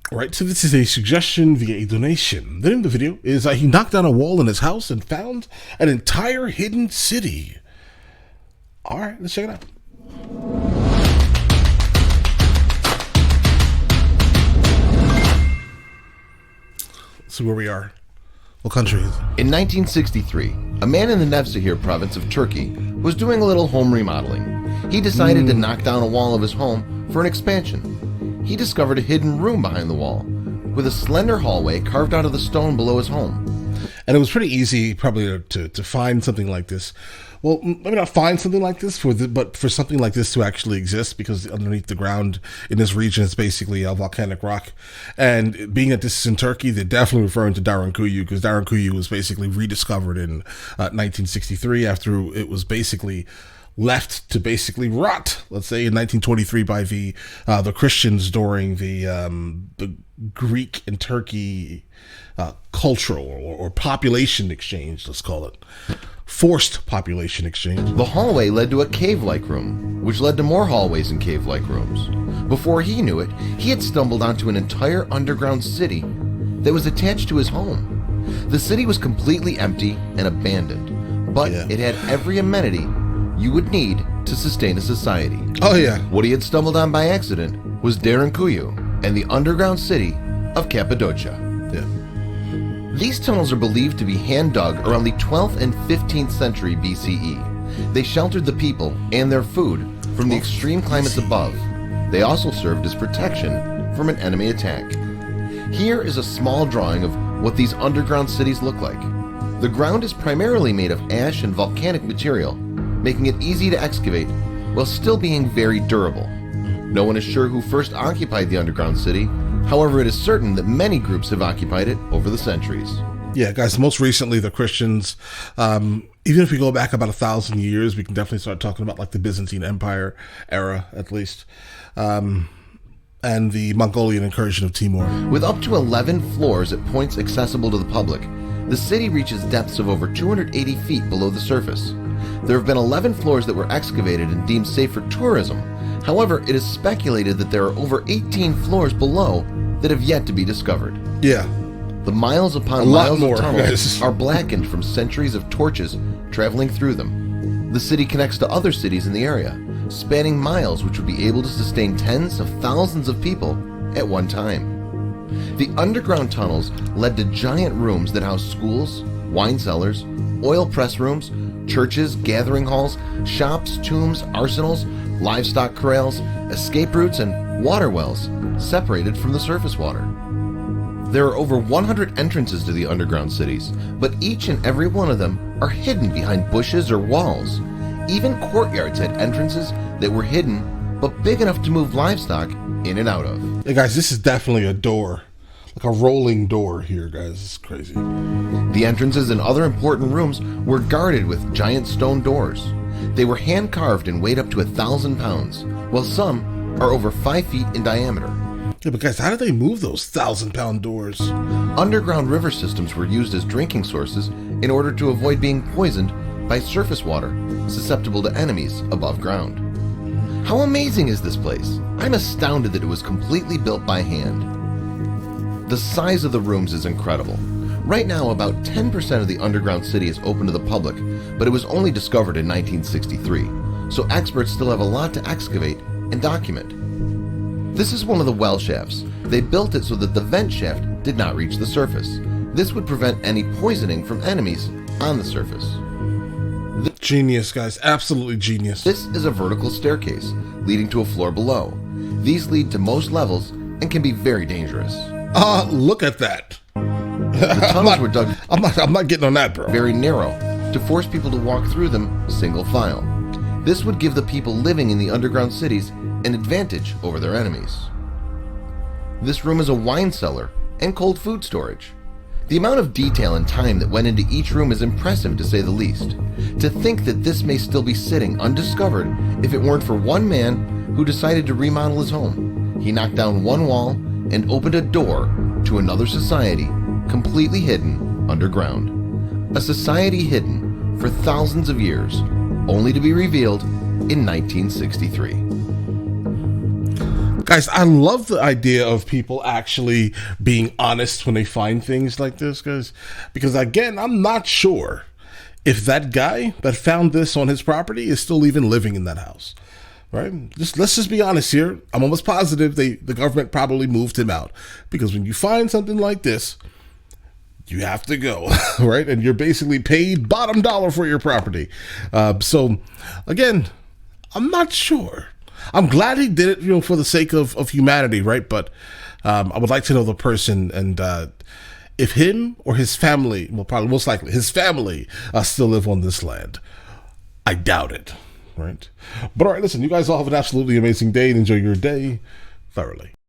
All right, so this is a suggestion via a donation. The name of the video is he knocked down a wall in his house and found an entire hidden city. All right, let's check it out. Let's see where we are. What country is it? In 1963, a man in the Nevşehir province of Turkey was doing a little home remodeling. He decided to knock down a wall of his home for an expansion. He discovered a hidden room behind the wall, with a slender hallway carved out of the stone below his home. And it was pretty easy, probably, to find something like this. Well, maybe not find something like this, but for something like this to actually exist, because underneath the ground in this region is basically a volcanic rock. And being that this is in Turkey, they're definitely referring to Derinkuyu, because Derinkuyu was basically rediscovered in 1963 after it was basically left to basically rot, let's say, in 1923 by the Christians during the Greek and Turkey cultural or population exchange, let's call it. Forced population exchange. The hallway led to a cave-like room, which led to more hallways and cave-like rooms. Before he knew it, he had stumbled onto an entire underground city that was attached to his home. The city was completely empty and abandoned, but it had every amenity you would need to sustain a society. Oh yeah. What he had stumbled on by accident was Derinkuyu and the underground city of Cappadocia. Yeah. These tunnels are believed to be hand-dug around the 12th and 15th century BCE. They sheltered the people and their food from the extreme climates above. They also served as protection from an enemy attack. Here is a small drawing of what these underground cities look like. The ground is primarily made of ash and volcanic material, making it easy to excavate while still being very durable. No one is sure who first occupied the underground city. However, it is certain that many groups have occupied it over the centuries. Yeah, guys, most recently the Christians, even if we go back about 1,000 years, we can definitely start talking about like the Byzantine Empire era, at least, and the Mongolian incursion of Timor. With up to 11 floors at points accessible to the public, the city reaches depths of over 280 feet below the surface. There have been 11 floors that were excavated and deemed safe for tourism. However, it is speculated that there are over 18 floors below that have yet to be discovered. Yeah. The miles upon miles of tunnels are blackened from centuries of torches traveling through them. The city connects to other cities in the area, spanning miles which would be able to sustain tens of thousands of people at one time. The underground tunnels led to giant rooms that house schools, wine cellars, oil press rooms, churches, gathering halls, shops, tombs, arsenals, livestock corrals, escape routes, and water wells separated from the surface water. There are over 100 entrances to the underground cities, but each and every one of them are hidden behind bushes or walls. Even courtyards had entrances that were hidden, but big enough to move livestock in and out of. Hey guys, this is definitely a door. Like a rolling door here, guys. It's crazy. The entrances and other important rooms were guarded with giant stone doors. They were hand-carved and weighed up to 1,000 pounds, while some are over 5 feet in diameter. Yeah, but guys, how did they move those 1,000-pound doors? Underground river systems were used as drinking sources in order to avoid being poisoned by surface water susceptible to enemies above ground. How amazing is this place? I'm astounded that it was completely built by hand. The size of the rooms is incredible. Right now, about 10% of the underground city is open to the public, but it was only discovered in 1963, so experts still have a lot to excavate and document. This is one of the well shafts. They built it so that the vent shaft did not reach the surface. This would prevent any poisoning from enemies on the surface. Genius, guys. Absolutely genius. This is a vertical staircase leading to a floor below. These lead to most levels and can be very dangerous. Look at that. The tunnels were dug I'm not getting on that, bro. very narrow to force people to walk through them single file. This would give the people living in the underground cities an advantage over their enemies. This room is a wine cellar and cold food storage. The amount of detail and time that went into each room is impressive, to say the least. To think that this may still be sitting undiscovered if it weren't for one man who decided to remodel his home. He knocked down one wall and opened a door to another society completely hidden underground. A society hidden for thousands of years, only to be revealed in 1963. Guys, I love the idea of people actually being honest when they find things like this, guys. Because again, I'm not sure if that guy that found this on his property is still even living in that house. Right? Let's just be honest here. I'm almost positive the government probably moved him out. Because when you find something like this, you have to go, right? And you're basically paid bottom dollar for your property. So again, I'm not sure. I'm glad he did it, for the sake of humanity, right? But I would like to know the person, and if him or his family, well, probably most likely his family, still live on this land. I doubt it, right? But all right, listen, you guys all have an absolutely amazing day and enjoy your day thoroughly.